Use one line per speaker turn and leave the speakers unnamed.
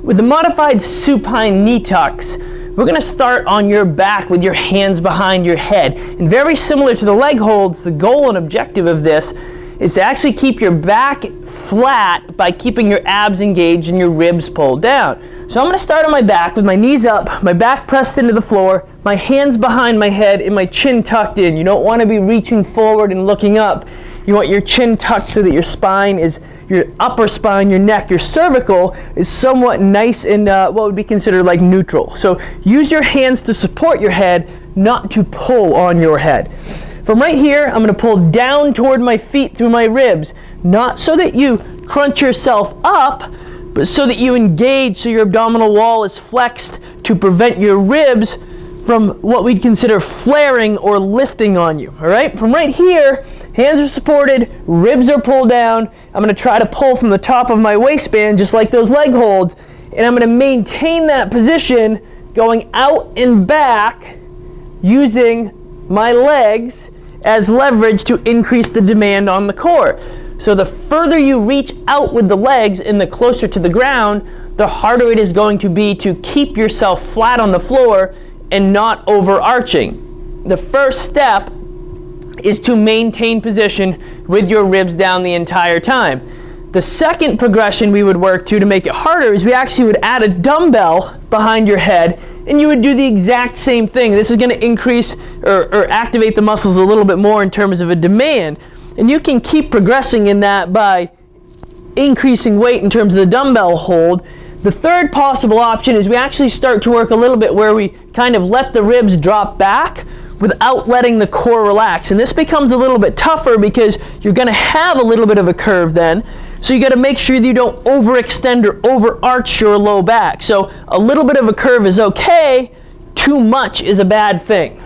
With the modified supine knee tucks, we're going to start on your back with your hands behind your head. And very similar to the leg holds, the goal and objective of this is to actually keep your back flat by keeping your abs engaged and your ribs pulled down. So I'm going to start on my back with my knees up, my back pressed into the floor, my hands behind my head, and my chin tucked in. You don't want to be reaching forward and looking up. You want your chin tucked so that your spine is, your upper spine, your neck, your cervical is somewhat nice and what would be considered like neutral. So use your hands to support your head, not to pull on your head. From right here, I'm going to pull down toward my feet through my ribs, not so that you crunch yourself up, but so that you engage so your abdominal wall is flexed to prevent your ribs from what we'd consider flaring or lifting on you. All right? From right here, hands are supported, ribs are pulled down. I'm going to try to pull from the top of my waistband just like those leg holds, and I'm going to maintain that position going out and back using my legs as leverage to increase the demand on the core. So the further you reach out with the legs and the closer to the ground, the harder it is going to be to keep yourself flat on the floor and not overarching. The first step is to maintain position with your ribs down the entire time. The second progression we would work to make it harder is we actually would add a dumbbell behind your head, and you would do the exact same thing. This is going to increase or activate the muscles a little bit more in terms of a demand. And you can keep progressing in that by increasing weight in terms of the dumbbell hold. The third possible option is we actually start to work a little bit where we kind of let the ribs drop back without letting the core relax. And this becomes a little bit tougher because you're going to have a little bit of a curve then. So you got to make sure that you don't overextend or overarch your low back. So a little bit of a curve is okay, too much is a bad thing.